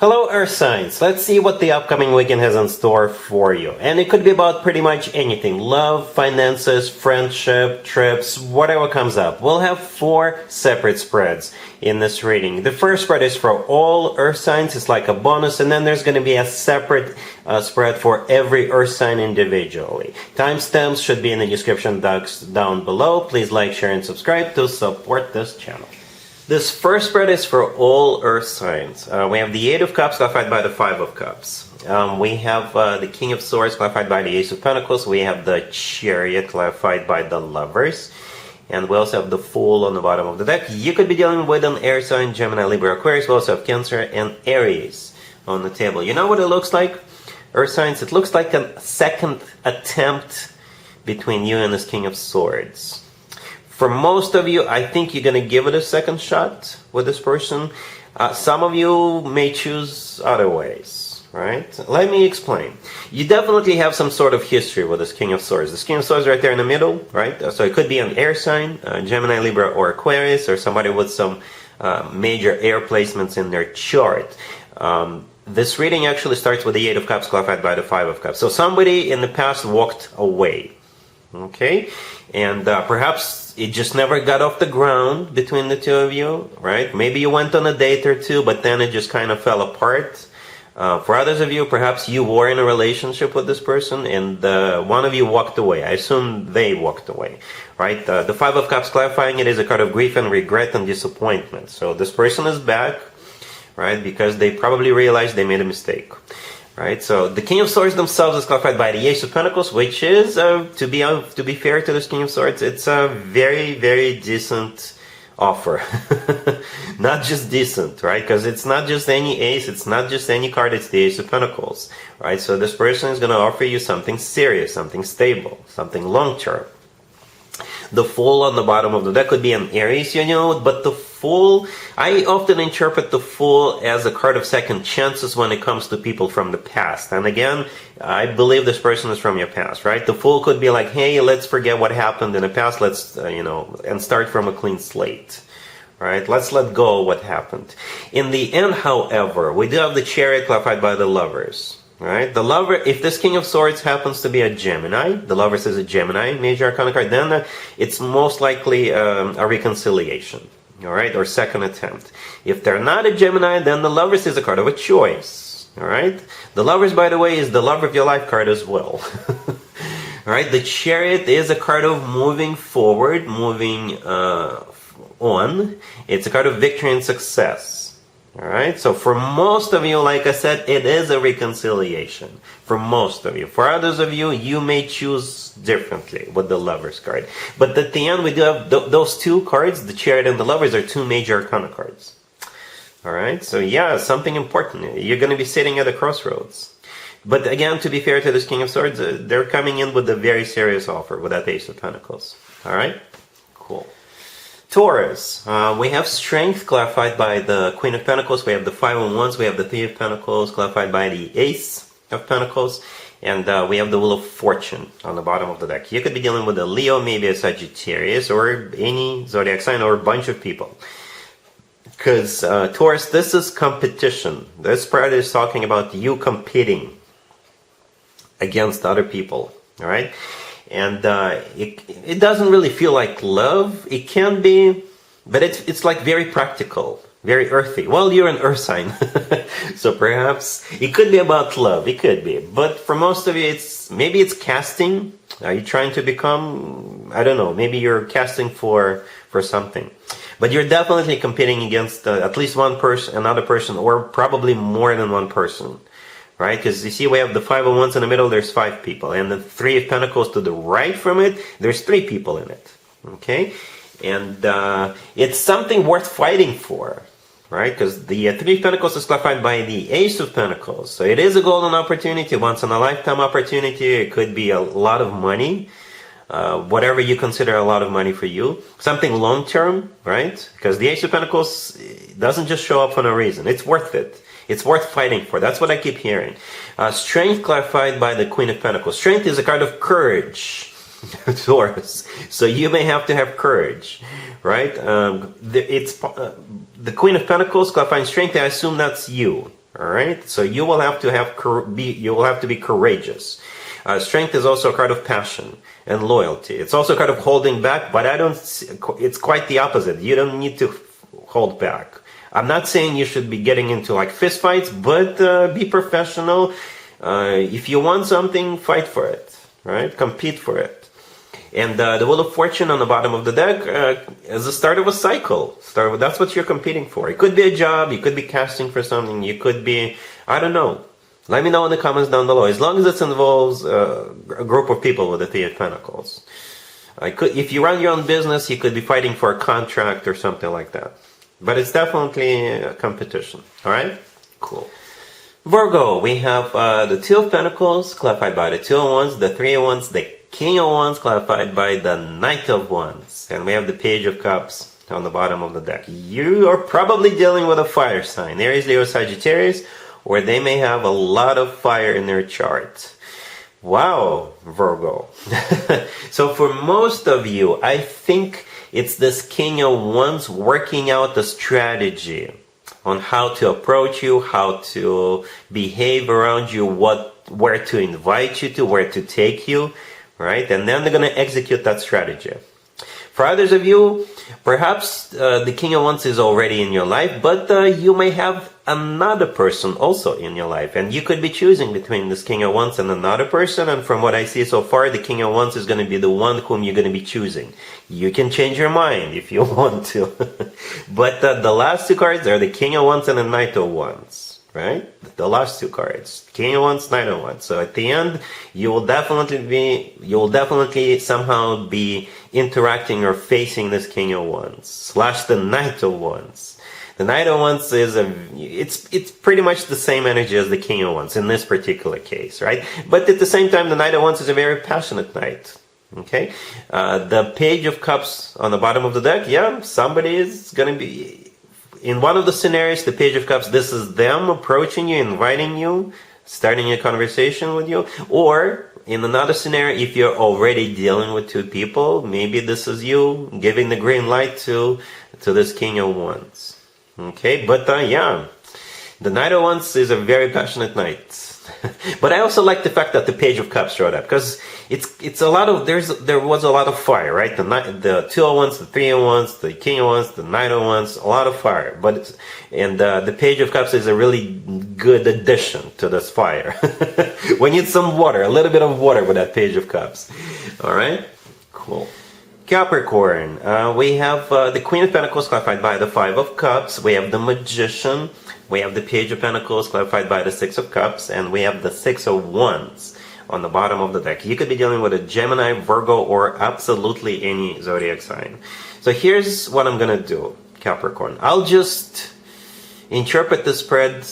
Hello Earth signs, let's see what the upcoming weekend has in store for you. And it could be about pretty much anything. Love, finances, friendship, trips, whatever comes up. We'll have 4 separate spreads in this reading. The first spread is for all Earth signs, it's like a bonus, and then there's going to be a separate spread for every Earth sign individually. Timestamps should be in the description box down below. Please like, share, and subscribe to support this channel. This first spread is for all Earth signs. We have the 8 of Cups clarified by the 5 of Cups. We have the King of Swords clarified by the Ace of Pentacles. We have the Chariot clarified by the Lovers. And we also have the Fool on the bottom of the deck. You could be dealing with an air sign, Gemini, Libra, Aquarius. We also have Cancer and Aries on the table. You know what it looks like, Earth signs? It looks like a second attempt between you and this King of Swords. For most of you, I think you're going to give it a second shot with this person. Some of you may choose other ways, right? Let me explain. You definitely have some sort of history with this King of Swords. This King of Swords right there in the middle, right? So it could be an air sign, Gemini, Libra, or Aquarius, or somebody with some major air placements in their chart. This reading actually starts with the 8 of Cups clarified by the 5 of Cups. So somebody in the past walked away, okay? And perhaps it just never got off the ground between the two of you, right? Maybe you went on a date or two, but then it just kind of fell apart. For others of you, perhaps you were in a relationship with this person and one of you walked away. I assume they walked away, right? The 5 of Cups clarifying it is a card of grief and regret and disappointment. So this person is back, right? Because they probably realized they made a mistake. Right, so the King of Swords themselves is clarified by the Ace of Pentacles, which is, to be fair to this King of Swords, it's a very, very decent offer. Not just decent, right? Because it's not just any ace, it's not just any card, it's the Ace of Pentacles, right? So this person is going to offer you something serious, something stable, something long-term. The Fool on the bottom of the deck could be an Aries, you know, but the Fool, I often interpret the Fool as a card of second chances when it comes to people from the past. And again, I believe this person is from your past, right? The Fool could be like, hey, let's forget what happened in the past, let's, and start from a clean slate, right? Let's let go of what happened. In the end, however, we do have the Chariot clarified by the Lovers. Right, the Lover, if this King of Swords happens to be a Gemini, the Lovers is a Gemini major arcana card, then it's most likely a reconciliation, all right, or second attempt. If they're not a Gemini, then the Lovers is a card of a choice, all right. The Lovers, by the way, is the love of your life card as well. All right, the Chariot is a card of moving forward, moving on. It's a card of victory and success. Alright, so for most of you, like I said, it is a reconciliation. For most of you. For others of you, you may choose differently with the Lovers card. But at the end, we do have those 2 cards, the Chariot and the Lovers, are 2 major arcana cards. Alright, so yeah, something important. You're going to be sitting at a crossroads. But again, to be fair to this King of Swords, they're coming in with a very serious offer with that Ace of Pentacles. Alright, cool. Taurus, we have Strength clarified by the Queen of Pentacles, we have the 5 of Wands, we have the 3 of Pentacles clarified by the Ace of Pentacles, and we have the Wheel of Fortune on the bottom of the deck. You could be dealing with a Leo, maybe a Sagittarius, or any zodiac sign, or a bunch of people. Because Taurus, this is competition. This part is talking about you competing against other people, alright? And it doesn't really feel like love. It can be, but it's like very practical, very earthy. Well, you're an earth sign, so perhaps it could be about love. It could be, but for most of you, maybe it's casting. Are you trying to become? I don't know. Maybe you're casting for something, but you're definitely competing against at least one person, another person, or probably more than one person. Right, because you see we have the 5 of Wands in the middle, there's 5 people. And the 3 of Pentacles to the right from it, there's 3 people in it. Okay? And it's something worth fighting for. Right? Because the 3 of Pentacles is clarified by the Ace of Pentacles. So it is a golden opportunity, once in a lifetime opportunity. It could be a lot of money. Whatever you consider a lot of money for you. Something long term, right? Because the Ace of Pentacles doesn't just show up for no reason. It's worth it. It's worth fighting for. That's what I keep hearing. Strength clarified by the Queen of Pentacles. Strength is a card of courage, Taurus. So you may have to have courage, right? The Queen of Pentacles clarifying strength. I assume that's you. All right, so you will have to be courageous. Strength is also a card of passion and loyalty. It's also a card of holding back, but it's quite the opposite. You don't need to hold back. I'm not saying you should be getting into like fist fights, but be professional. If you want something, fight for it, right? Compete for it. And the Wheel of Fortune on the bottom of the deck is the start of a cycle. That's what you're competing for. It could be a job, you could be casting for something, you could be, I don't know. Let me know in the comments down below. As long as it involves a group of people with the Three of Pentacles. If you run your own business, you could be fighting for a contract or something like that. But it's definitely a competition. All right? Cool. Virgo, we have the Two of Pentacles, clarified by the Two of Wands, the Three of Wands, the King of Wands, clarified by the Knight of Wands. And we have the Page of Cups on the bottom of the deck. You are probably dealing with a fire sign. Aries, Leo, Sagittarius, or they may have a lot of fire in their chart. Wow, Virgo. So for most of you, I think it's this King of Wands working out the strategy on how to approach you, how to behave around you, where to invite you to, where to take you, right? And then they're going to execute that strategy. For others of you, perhaps the King of Wands is already in your life, but you may have another person also in your life. And you could be choosing between this King of Wands and another person. And from what I see so far, the King of Wands is going to be the one whom you're going to be choosing. You can change your mind if you want to. But the last two cards are the King of Wands and the Knight of Wands. Right? The last two cards. King of Wands, Knight of Wands. So at the end, you will definitely somehow be interacting or facing this King of Wands / the Knight of Wands. The Knight of Wands is it's pretty much the same energy as the King of Wands in this particular case, right? But at the same time, the Knight of Wands is a very passionate knight. Okay? The Page of Cups on the bottom of the deck, yeah, somebody is going to be... In one of the scenarios, the Page of Cups, this is them approaching you, inviting you, starting a conversation with you. Or, in another scenario, if you're already dealing with two people, maybe this is you giving the green light to this King of Wands. Okay, but yeah, the Knight of Wands is a very passionate knight. But I also like the fact that the Page of Cups showed up, because it's a lot of there was a lot of fire, right? The Two of Wands, the Three of Wands, the King of Wands, the Knight of Wands, a lot of fire. But the Page of Cups is a really good addition to this fire. We need some water, a little bit of water with that Page of Cups. All right, cool. Capricorn, we have the Queen of Pentacles clarified by the Five of Cups. We have the Magician. We have the Page of Pentacles clarified by the Six of Cups. And we have the Six of Wands on the bottom of the deck. You could be dealing with a Gemini, Virgo, or absolutely any zodiac sign. So here's what I'm going to do, Capricorn. I'll just interpret the spread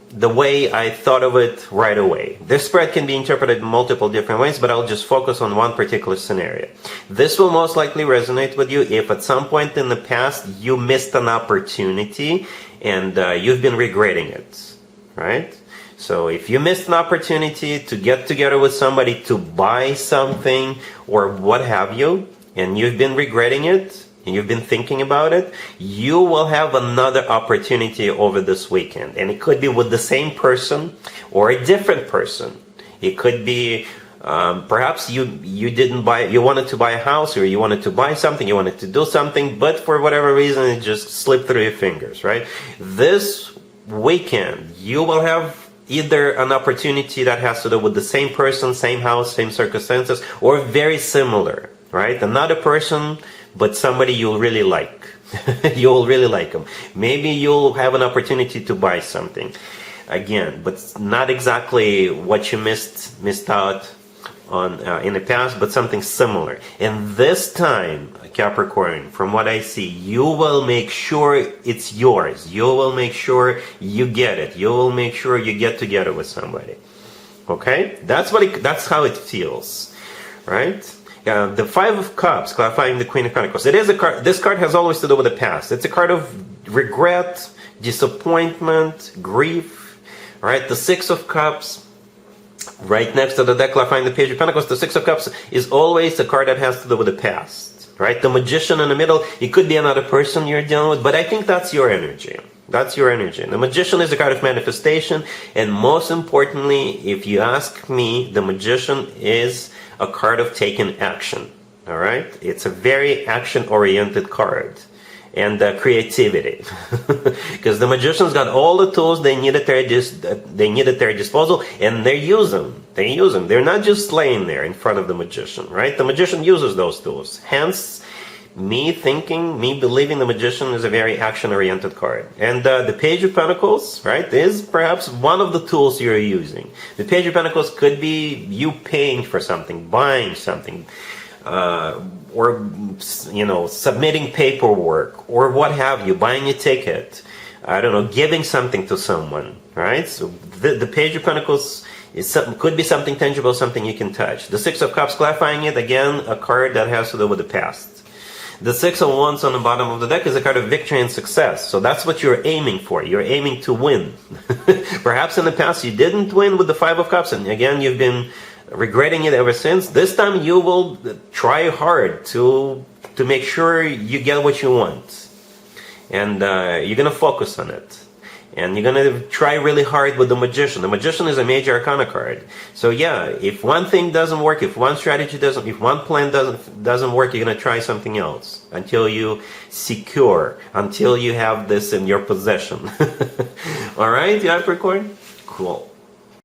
the way I thought of it right away. This spread can be interpreted in multiple different ways, but I'll just focus on one particular scenario. This will most likely resonate with you if at some point in the past you missed an opportunity and you've been regretting it, right? So if you missed an opportunity to get together with somebody to buy something or what have you, and you've been regretting it, and you've been thinking about it, you will have another opportunity over this weekend. And it could be with the same person or a different person. It could be perhaps you wanted to buy a house, or you wanted to buy something, you wanted to do something, but for whatever reason it just slipped through your fingers, right? This weekend you will have either an opportunity that has to do with the same person, same house, same circumstances, or very similar, right? Another person, but somebody you'll really like. You'll really like them. Maybe you'll have an opportunity to buy something again, but not exactly what you missed out on in the past, but something similar. And this time, Capricorn, from what I see, you will make sure it's yours. You will make sure you get it. You will make sure you get together with somebody. Okay? That's how it feels, right? The Five of Cups, clarifying the Queen of Pentacles. It is a card. This card has always to do with the past. It's a card of regret, disappointment, grief. Right? The Six of Cups, right next to the deck, clarifying the Page of Pentacles. The Six of Cups is always a card that has to do with the past. Right? The Magician in the middle. It could be another person you're dealing with, but I think that's your energy. That's your energy. The Magician is a card of manifestation, and most importantly, if you ask me, the Magician is a card of taking action. All right? It's a very action-oriented card. And creativity, because the Magician's got all the tools they need at their disposal, and they use them. They use them. They're not just laying there in front of the Magician, right? The Magician uses those tools. Hence, me believing the Magician is a very action-oriented card. And the Page of Pentacles, right, is perhaps one of the tools you're using. The Page of Pentacles could be you paying for something, buying something, or, you know, submitting paperwork, or what have you, buying a ticket, I don't know, giving something to someone, right? So the Page of Pentacles could be something tangible, something you can touch. The Six of Cups, clarifying it, again, a card that has to do with the past. The Six of Wands on the bottom of the deck is a card of victory and success. So that's what you're aiming for. You're aiming to win. Perhaps in the past you didn't win with the Five of Cups, and again, you've been regretting it ever since. This time you will try hard to make sure you get what you want, and you're gonna focus on it, and you're gonna try really hard with the Magician. The Magician is a major arcana card. So yeah, if one thing doesn't work, if one strategy doesn't, if one plan doesn't work, you're gonna try something else until you secure, until you have this in your possession. All right, Capricorn? Cool.